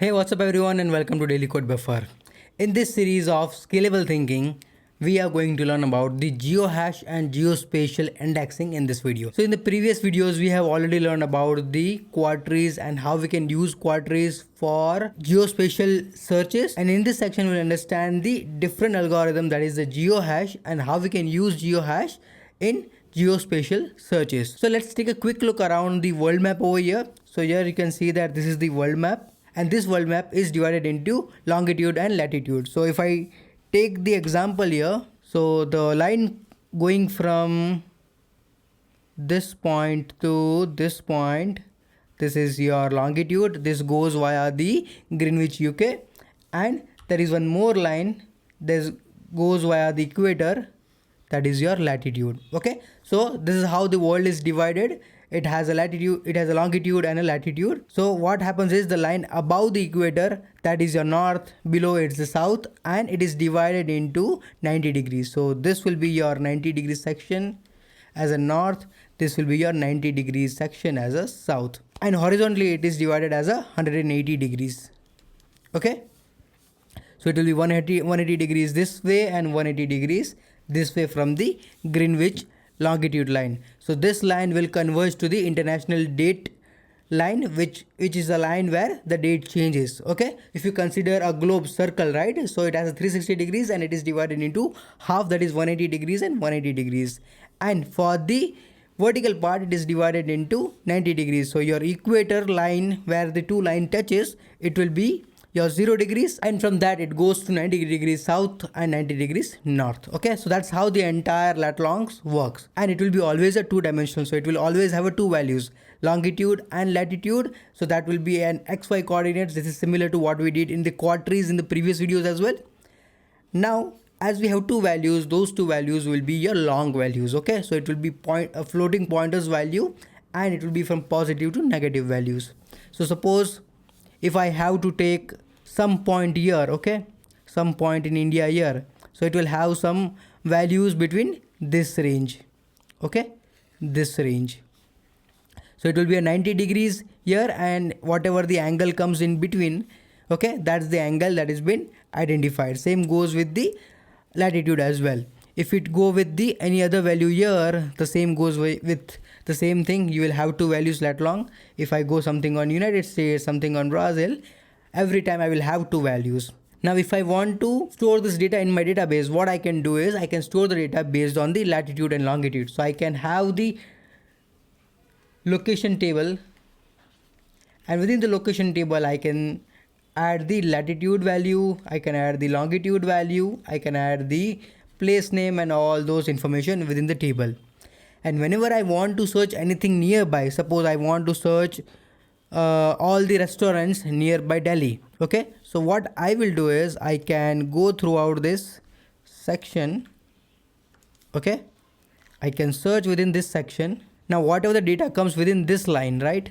Hey, what's up everyone and welcome to Daily Code Buffer. In this series of scalable thinking, we are going to learn about the GeoHash and geospatial indexing in this video. So in the previous videos, we have already learned about the queries and how we can use queries for geospatial searches. And in this section, we'll understand the different algorithm that is the GeoHash and how we can use GeoHash in geospatial searches. So let's take a quick look around the world map over here. So here you can see that this is the world map. And this world map is divided into longitude and latitude. So if I take the example here, so the line going from this point to this point, this is your longitude, this goes via the Greenwich UK, and there is one more line, this goes via the equator, that is your latitude. Okay, so this is how the world is divided. It has a latitude, it has a longitude and a latitude. So what happens is the line above the equator, that is your north, below it's the south, and it is divided into 90 degrees. So this will be your 90 degrees section as a north, this will be your 90 degrees section as a south, and horizontally it is divided as a 180 degrees. Okay, so it will be 180 degrees this way and 180 degrees this way from the Greenwich longitude line. So this line will converge to the international date line, which is a line where the date changes. Okay, if you consider a globe circle, right, so it has a 360 degrees and it is divided into half, that is 180 degrees and 180 degrees, and for the vertical part it is divided into 90 degrees. So your equator line where the two line touches, it will be your 0 degrees, and from that it goes to 90 degrees south and 90 degrees north. Okay, so that's how the entire lat longs works, and it will be always a two-dimensional. So it will always have a two values, longitude and latitude. So that will be an xy coordinates. This is similar to what we did in the quadries in the previous videos as well. Now as we have two values, those two values will be your long values. Okay, so it will be a floating pointers value, and it will be from positive to negative values. So suppose if I have to take some point here, okay, some point in India here, so it will have some values between this range, okay, this range. So it will be a 90 degrees here, and whatever the angle comes in between, okay, that's the angle that has been identified. Same goes with the latitude as well. If it go with the any other value here, the same goes with the same thing. You will have two values lat long. If I go something on United States, something on Brazil, every time I will have two values. Now if I want to store this data in my database, what I can do is I can store the data based on the latitude and longitude. So I can have the location table, and within the location table I can add the latitude value, I can add the longitude value, I can add the place name and all those information within the table. And whenever I want to search anything nearby, suppose I want to search all the restaurants nearby Delhi, okay, so what I will do is I can go throughout this section, okay, I can search within this section. Now whatever the data comes within this line, right,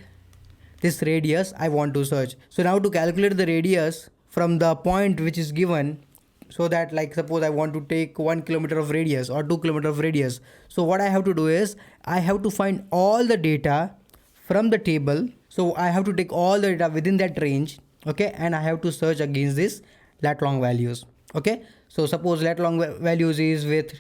this radius I want to search. So now to calculate the radius from the point which is given, so that like suppose I want to take 1 kilometer of radius or 2 kilometer of radius, so what I have to do is I have to find all the data from the table. So I have to take all the data within that range, okay, and I have to search against this lat long values. Okay, so suppose lat long values is with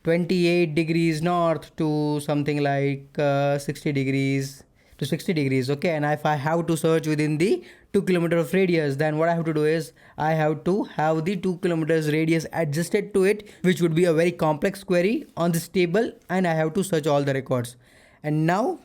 28 degrees north to something like 60 degrees to 60 degrees, okay, and if I have to search within the 2 kilometer of radius, then what I have to do is I have to have the 2 kilometers radius adjusted to it, which would be a very complex query on this table, and I have to search all the records. And now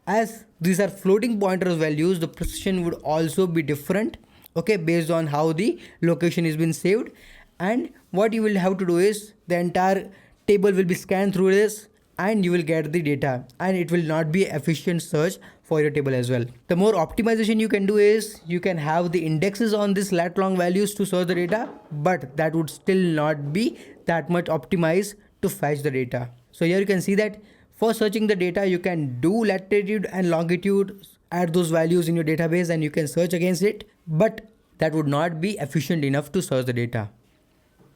as these are floating pointers values, the precision would also be different, okay, based on how the location is been saved. And what you will have to do is the entire table will be scanned through this, and you will get the data, and it will not be efficient search for your table as well. The more optimization you can do is you can have the indexes on this lat long values to search the data, but that would still not be that much optimized to fetch the data. So here you can see that for searching the data you can do latitude and longitude, add those values in your database and you can search against it, but that would not be efficient enough to search the data.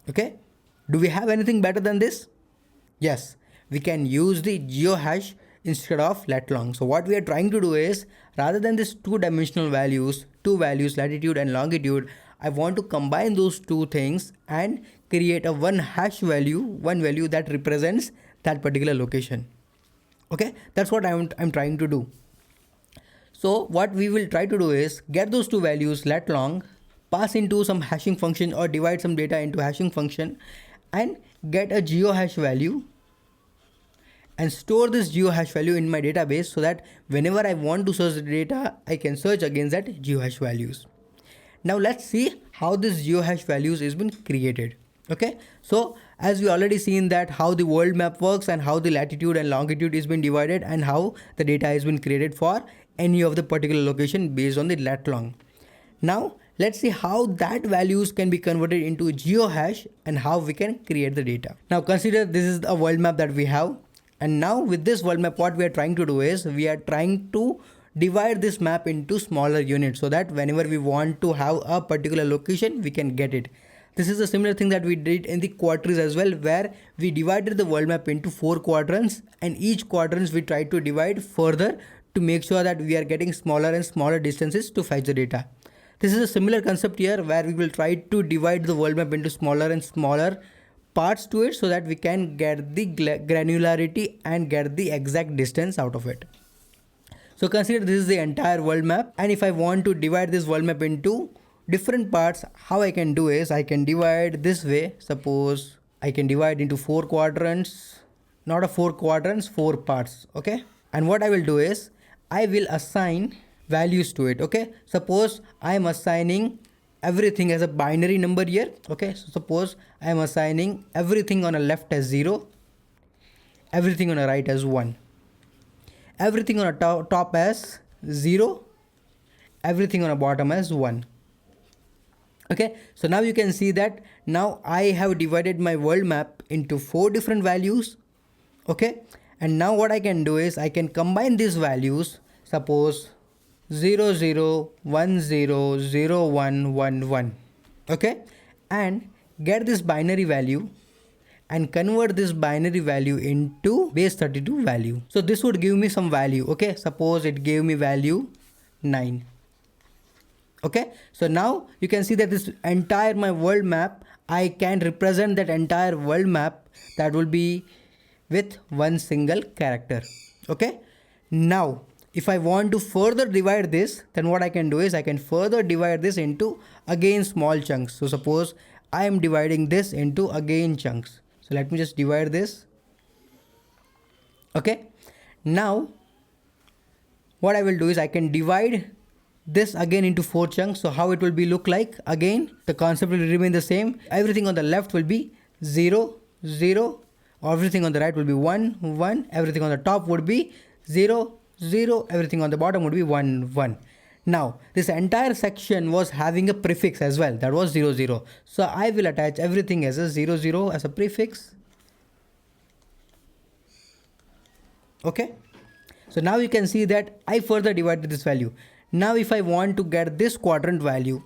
Okay, do we have anything better than this? Yes, we can use the GeoHash instead of lat long. So what we are trying to do is, rather than this two-dimensional values, two values, latitude and longitude, I want to combine those two things and create a one value that represents that particular location. Okay, that's what I'm trying to do. So what we will try to do is get those two values, lat long, pass into some hashing function or divide some data into hashing function and get a GeoHash value and store this GeoHash value in my database so that whenever I want to search the data, I can search against that GeoHash values. Now let's see how this GeoHash values is been created. Okay, so as we already seen that how the world map works and how the latitude and longitude is been divided and how the data has been created for any of the particular location based on the lat long. Now let's see how that values can be converted into GeoHash and how we can create the data. Now consider this is a world map that we have, and now with this world map what we are trying to do is we are trying to divide this map into smaller units so that whenever we want to have a particular location we can get it. This is a similar thing that we did in the quarters as well, where we divided the world map into 4 quadrants and each quadrants we tried to divide further to make sure that we are getting smaller and smaller distances to fetch the data. This is a similar concept here where we will try to divide the world map into smaller and smaller parts to it so that we can get the granularity and get the exact distance out of it. So consider this is the entire world map, and if I want to divide this world map into different parts, how I can do is I can divide this way. Suppose I can divide into 4 quadrants, not a 4 quadrants, 4 parts. Okay, and what I will do is I will assign values to it. Okay, suppose I am assigning everything as a binary number here. Okay, so suppose I am assigning everything on the left as 0, everything on the right as 1, everything on the top as 0, everything on the bottom as 1. Okay, so now you can see that now I have divided my world map into 4 different values. Okay, and now what I can do is I can combine these values. Suppose 0 0 1 0 0 1 1 1. Okay, and get this binary value and convert this binary value into base 32 value. So this would give me some value. Okay, suppose it gave me value 9. Okay, so now you can see that this entire my world map, I can represent that entire world map that will be with one single character. Okay, now if I want to further divide this, then what I can do is I can further divide this into again small chunks. So suppose I am dividing this into again chunks. So let me just divide this. Okay, now what I will do is I can divide this again into 4 chunks. So how it will be look like, again the concept will remain the same. Everything on the left will be 0 0, everything on the right will be 1 1, everything on the top would be 0 0, everything on the bottom would be 1 1. Now this entire section was having a prefix as well, that was 0 0. So I will attach everything as a 0 0 as a prefix. Okay, so now you can see that I further divided this value. Now if I want to get this quadrant value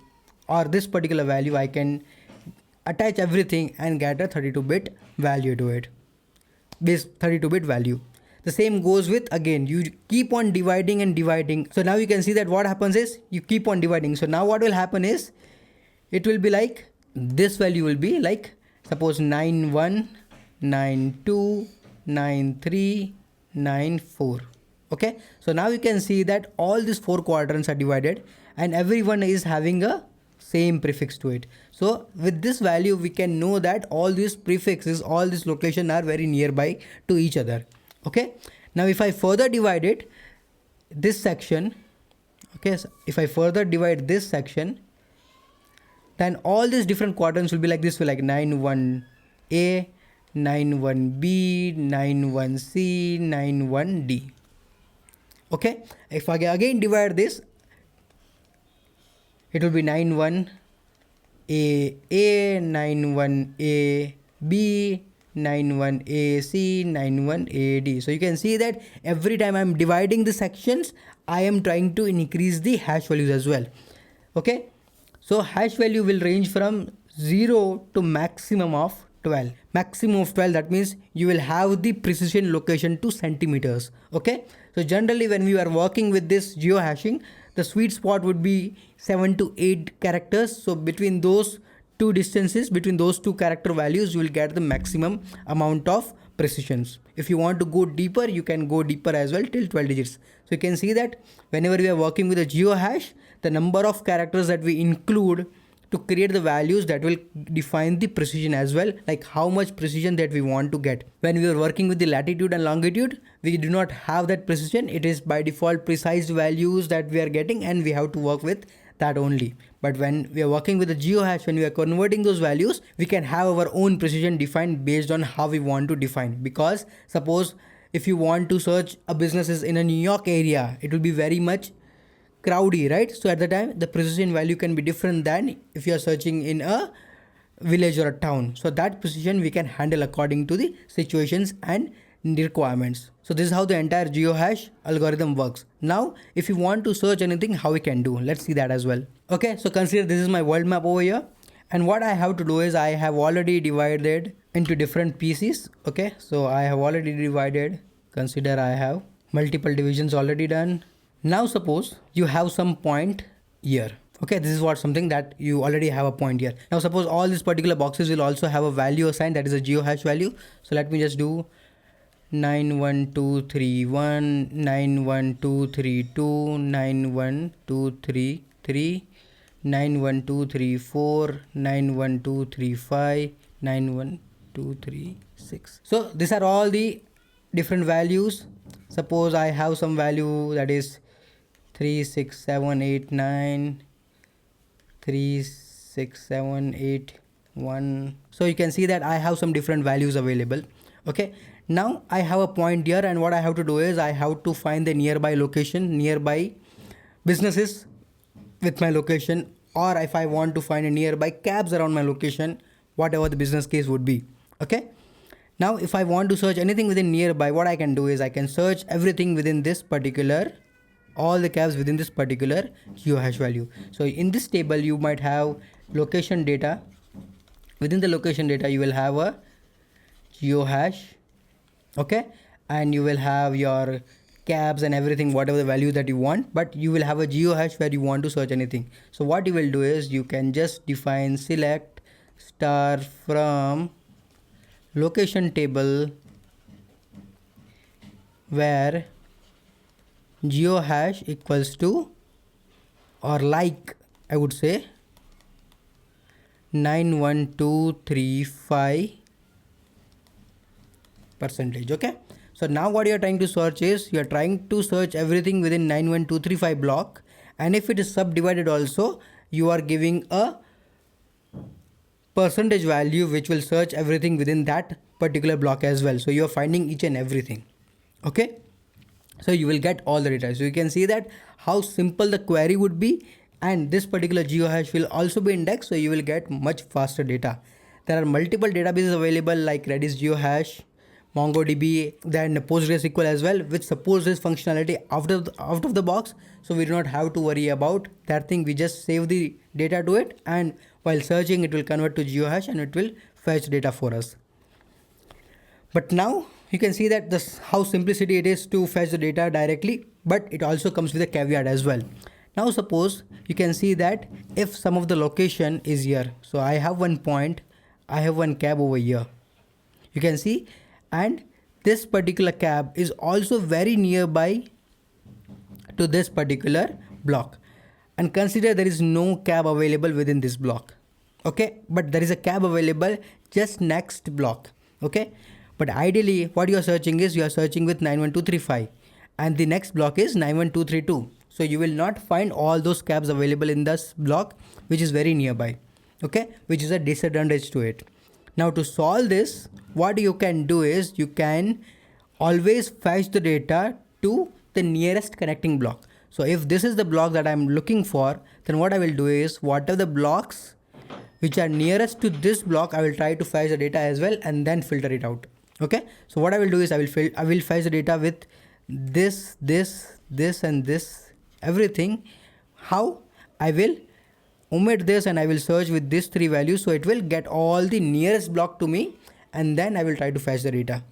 or this particular value, I can attach everything and get a 32-bit value to it, this 32-bit value. The same goes with, again, you keep on dividing and dividing. So now you can see that what happens is you keep on dividing. So now what will happen is it will be like this value will be like suppose 9 1 9 2 9 3 9 4. Okay, so now you can see that all these 4 quadrants are divided and everyone is having a same prefix to it. So with this value we can know that all these prefixes, all these locations are very nearby to each other. Okay, now if I further divide it, this section, okay, so if I further divide this section, then all these different quadrants will be like this, will like 9 1 A, 9 1 B, 9 1 C, 9 1 D. Okay, if I again divide this, it will be 9 1 A, 9 1 A B, 9 1 A C, 9 1 A D. So you can see that every time I am dividing the sections, I am trying to increase the hash values as well. Okay, so hash value will range from 0 to maximum of 12. Maximum of 12, that means you will have the precision location to centimeters. Okay, so generally when we are working with this geohashing, the sweet spot would be 7 to 8 characters. So between those two distances, between those two character values, you will get the maximum amount of precisions. If you want to go deeper, you can go deeper as well till 12 digits. So you can see that whenever we are working with a GeoHash, the number of characters that we include to create the values, that will define the precision as well, like how much precision that we want to get. When we are working with the latitude and longitude, we do not have that precision. It is by default precise values that we are getting, and we have to work with that only. But when we are working with the GeoHash, when we are converting those values, we can have our own precision defined based on how we want to define. Because suppose if you want to search a businesses in a New York area, it will be very much crowdy, right? So at the time, the precision value can be different than if you are searching in a village or a town. So that precision we can handle according to the situations and requirements. So this is how the entire GeoHash algorithm works. Now, if you want to search anything, how we can do? Let's see that as well. Okay, so consider this is my world map over here. And what I have to do is I have already divided into different pieces. Okay, so I have already divided. Consider I have multiple divisions already done. Now suppose you have some point here. Okay, this is what something that you already have a point here. Now suppose all these particular boxes will also have a value assigned, that is a GeoHash value. So let me just do 91231, 91232, 91233, 91234, 91235, 91236. So these are all the different values. Suppose I have some value that is 36789, 36781. So you can see that I have some different values available. Okay, now I have a point here, and what I have to do is I have to find the nearby location, nearby businesses with my location, or if I want to find a nearby cabs around my location, whatever the business case would be. Okay, now if I want to search anything within nearby, what I can do is I can search everything within this particular, all the cabs within this particular GeoHash value. So in this table you might have location data. Within the location data you will have a GeoHash, okay, and you will have your cabs and everything, whatever the value that you want, but you will have a GeoHash where you want to search anything. So what you will do is you can just define select star from location table where GeoHash equals to, or like I would say 91235 percentage. Okay, so now what you are trying to search is you are trying to search everything within 91235 block, and if it is subdivided also, you are giving a percentage value which will search everything within that particular block as well. So you are finding each and everything. Okay, so you will get all the data. So you can see that how simple the query would be, and this particular GeoHash will also be indexed, so you will get much faster data. There are multiple databases available like Redis GeoHash, MongoDB, then PostgreSQL as well, which supports this functionality out of the box. So we do not have to worry about that thing. We just save the data to it, and while searching it will convert to GeoHash and it will fetch data for us. But now you can see that this how simplicity it is to fetch the data directly, but it also comes with a caveat as well. Now suppose you can see that if some of the location is here, so I have one point, I have one cab over here, you can see, and this particular cab is also very nearby to this particular block, and consider there is no cab available within this block. Okay, but there is a cab available just next block. Okay, but ideally what you are searching is you are searching with 91235 and the next block is 91232. So you will not find all those cabs available in this block which is very nearby. Okay, which is a disadvantage to it. Now to solve this, what you can do is you can always fetch the data to the nearest connecting block. So if this is the block that I'm looking for, then what I will do is what are the blocks which are nearest to this block, I will try to fetch the data as well and then filter it out. Okay, so what I will do is I will fetch the data with this and this, everything. How? I will omit this and I will search with these three values, so it will get all the nearest block to me and then I will try to fetch the data.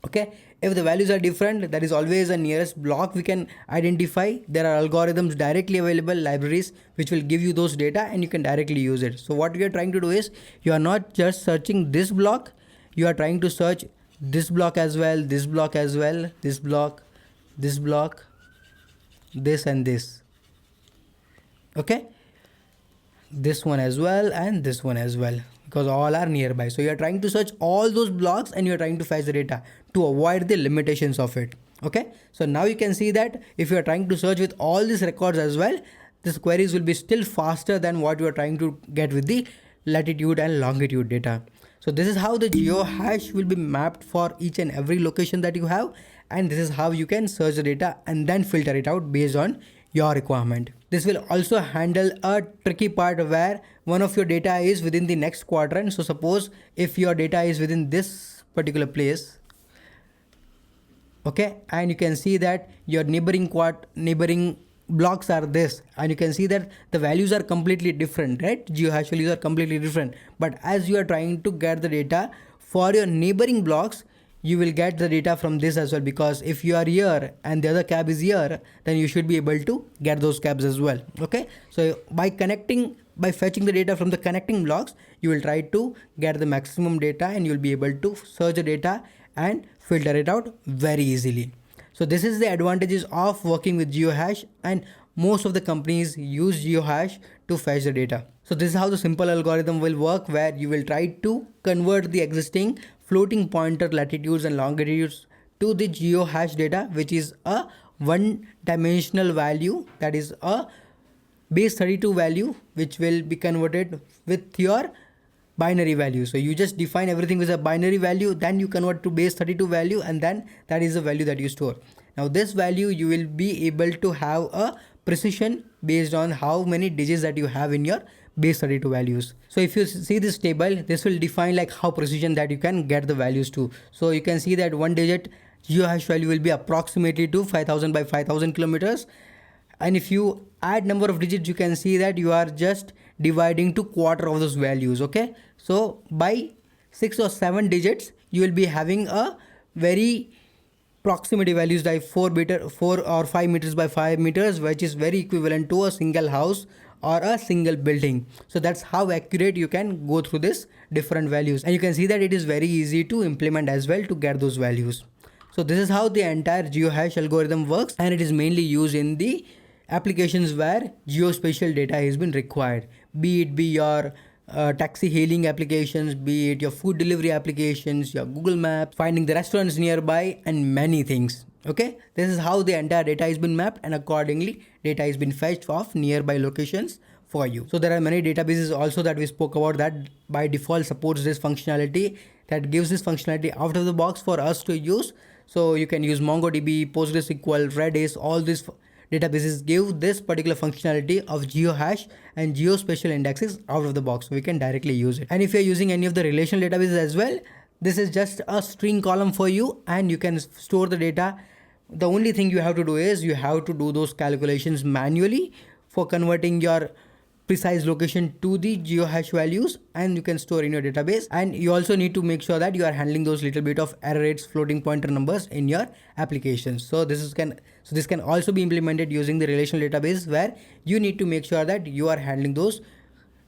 Okay, if the values are different, that is always a nearest block we can identify. There are algorithms directly available, libraries which will give you those data and you can directly use it. So what we are trying to do is, you are not just searching this block, you are trying to search this block as well, this block as well, this block, this block, this and this. Okay, this one as well and this one as well, because all are nearby. So you are trying to search all those blocks and you are trying to fetch the data to avoid the limitations of it. Okay, so now you can see that if you are trying to search with all these records as well, this queries will be still faster than what you are trying to get with the latitude and longitude data. So this is how the GeoHash will be mapped for each and every location that you have, and this is how you can search the data and then filter it out based on your requirement. This will also handle a tricky part where one of your data is within the next quadrant. So suppose if your data is within this particular place, okay, and you can see that your neighboring blocks are this, and you can see that the values are completely different, right? GeoHash values are completely different. But as you are trying to get the data for your neighboring blocks, you will get the data from this as well, because if you are here and the other cab is here, then you should be able to get those cabs as well. Okay, so by fetching the data from the connecting blocks, you will try to get the maximum data and you will be able to search the data and filter it out very easily. So this is the advantages of working with GeoHash, and most of the companies use GeoHash to fetch the data. So this is how the simple algorithm will work, where you will try to convert the existing floating pointer latitudes and longitudes to the GeoHash data, which is a one-dimensional value, that is a base 32 value, which will be converted with your binary value. So you just define everything with a binary value, then you convert to base 32 value, and then that is the value that you store. Now this value you will be able to have a precision based on how many digits that you have in your base 32 values. So if you see this table, this will define like how precision that you can get the values to. So you can see that one digit GeoHash value will be approximately to 5000 by 5000 kilometers. And if you add number of digits, you can see that you are just dividing to quarter of those values. Okay, so by 6 or 7 digits you will be having a very proximity values like 4 or 5 meters by 5 meters, which is very equivalent to a single house or a single building. So that's how accurate you can go through this different values, and you can see that it is very easy to implement as well to get those values. So this is how the entire GeoHash algorithm works, and it is mainly used in the applications where geospatial data has been required, be it your taxi hailing applications, be it your food delivery applications, your Google Maps, finding the restaurants nearby, and many things. Okay, this is how the entire data has been mapped, and accordingly data has been fetched of nearby locations for you. So there are many databases also that we spoke about that by default supports this functionality, that gives this functionality out of the box for us to use. So you can use MongoDB, PostgreSQL, Redis, all these databases give this particular functionality of GeoHash and geospatial indexes out of the box, so we can directly use it. And if you're using any of the relational databases as well, this is just a string column for you, and you can store the data. The only thing you have to do is you have to do those calculations manually for converting your precise location to the GeoHash values, and you can store in your database. And you also need to make sure that you are handling those little bit of error rates, floating pointer numbers in your applications. So this can also be implemented using the relational database, where you need to make sure that you are handling those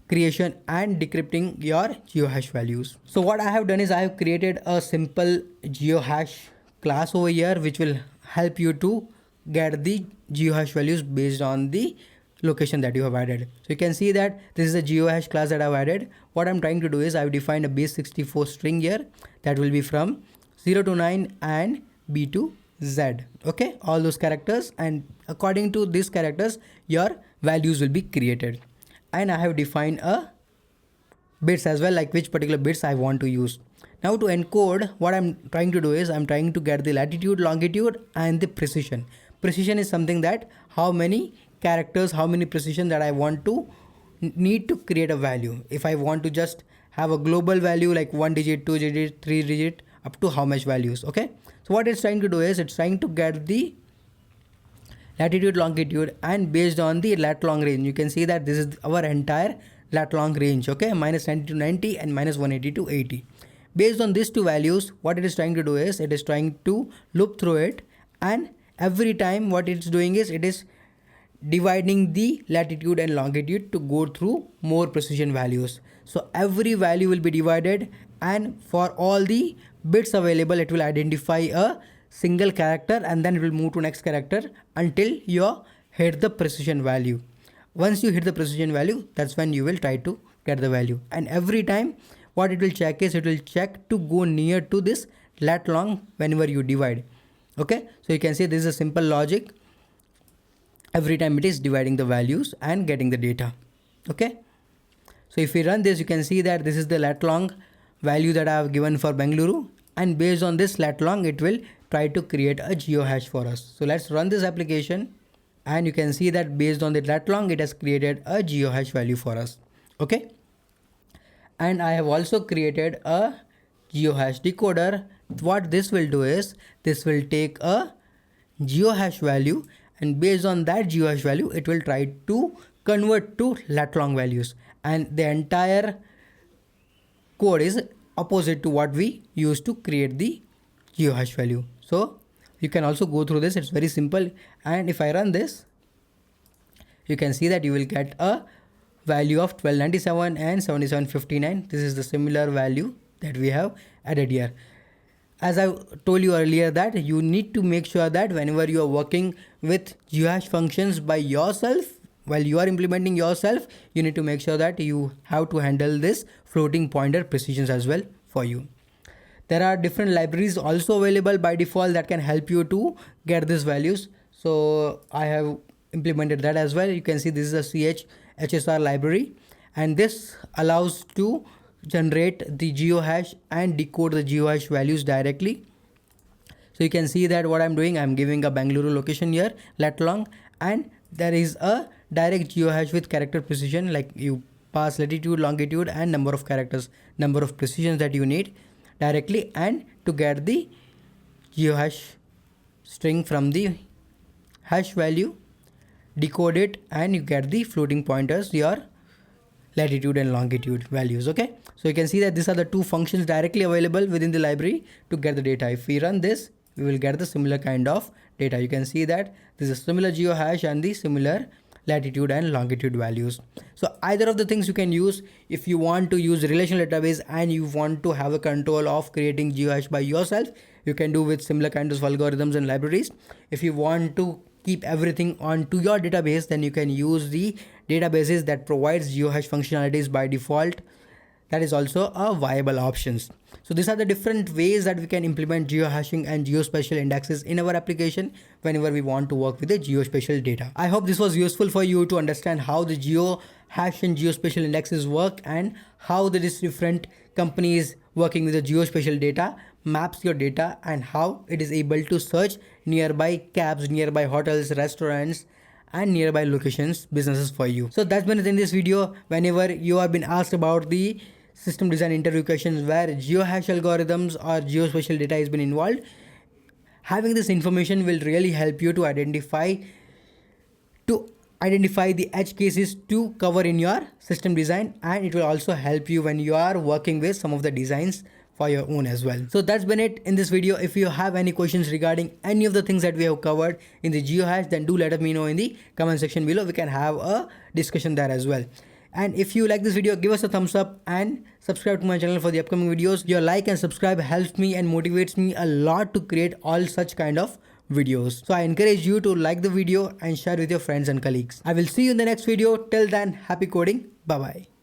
creation and decrypting your GeoHash values. So what I have done is I have created a simple GeoHash class over here, which will help you to get the GeoHash values based on the location that you have added. So you can see that this is a GeoHash class that I've added. What I'm trying to do is I've defined a base 64 string here that will be from 0 to 9 and B to Z. Okay, all those characters, and according to these characters your values will be created. And I have defined a bits as well, like which particular bits I want to use. Now to encode, what I'm trying to do is I'm trying to get the latitude, longitude, and the precision. Precision is something that how many characters, how many precision that I want to need to create a value. If I want to just have a global value like 1 digit, 2 digit, 3 digit, up to how much values. Okay, so what it's trying to do is it's trying to get the latitude, longitude, and based on the lat long range, you can see that this is our entire lat long range. Okay, minus 90 to 90 and minus 180 to 80. Based on these two values, what it is trying to do is it is trying to loop through it, and every time what it's doing is it is dividing the latitude and longitude to go through more precision values. So every value will be divided, and for all the bits available it will identify a single character, and then it will move to next character until you hit the precision value. Once you hit the precision value, that's when you will try to get the value. And every time what it will check is it will check to go near to this lat long whenever you divide. Okay, so you can see this is a simple logic. Every time it is dividing the values and getting the data. Okay, so if we run this, you can see that this is the lat long value that I have given for Bengaluru, and based on this lat long it will try to create a GeoHash for us. So let's run this application, and you can see that based on the lat long it has created a GeoHash value for us. Okay, and I have also created a GeoHash decoder. What this will do is this will take a GeoHash value, and based on that GeoHash value it will try to convert to lat long values, and the entire code is opposite to what we used to create the GeoHash value. So you can also go through this, it's very simple. And if I run this, you can see that you will get a value of 1297 and 7759. This is the similar value that we have added here. As I told you earlier, that you need to make sure that whenever you are working with GeoHash functions by yourself, while you are implementing yourself, you need to make sure that you have to handle this floating pointer precisions as well for you. There are different libraries also available by default that can help you to get these values. So I have implemented that as well. You can see this is a CHHSR library, and this allows to generate the GeoHash and decode the GeoHash values directly. So you can see that what I'm doing, I'm giving a Bengaluru location here, lat long, and there is a direct GeoHash with character precision, like you pass latitude, longitude and number of characters, number of precisions that you need directly, and to get the GeoHash string from the hash value, decode it, and you get the floating pointers, your latitude and longitude values. Okay, so you can see that these are the two functions directly available within the library to get the data. If we run this, we will get the similar kind of data. You can see that this is similar GeoHash and the similar latitude and longitude values. So either of the things you can use. If you want to use relational database and you want to have a control of creating GeoHash by yourself, you can do with similar kinds of algorithms and libraries. If you want to keep everything onto your database, then you can use the databases that provides GeoHash functionalities by default. That is also a viable options. So these are the different ways that we can implement geohashing and geospatial indexes in our application whenever we want to work with the geospatial data. I hope this was useful for you to understand how the GeoHash and geospatial indexes work, and how the different companies working with the geospatial data maps your data, and how it is able to search nearby cabs, nearby hotels, restaurants and nearby locations, businesses for you. So that's been it in this video. Whenever you have been asked about the system design interview questions where geohash algorithms or geospatial data has been involved, having this information will really help you to identify the edge cases to cover in your system design, and it will also help you when you are working with some of the designs for your own as well. So that's been it in this video. If you have any questions regarding any of the things that we have covered in the GeoHash, then do let me know in the comment section below. We can have a discussion there as well. And if you like this video, give us a thumbs up and subscribe to my channel for the upcoming videos. Your like and subscribe helps me and motivates me a lot to create all such kind of videos. So I encourage you to like the video and share with your friends and colleagues. I will see you in the next video. Till then, happy coding. Bye bye.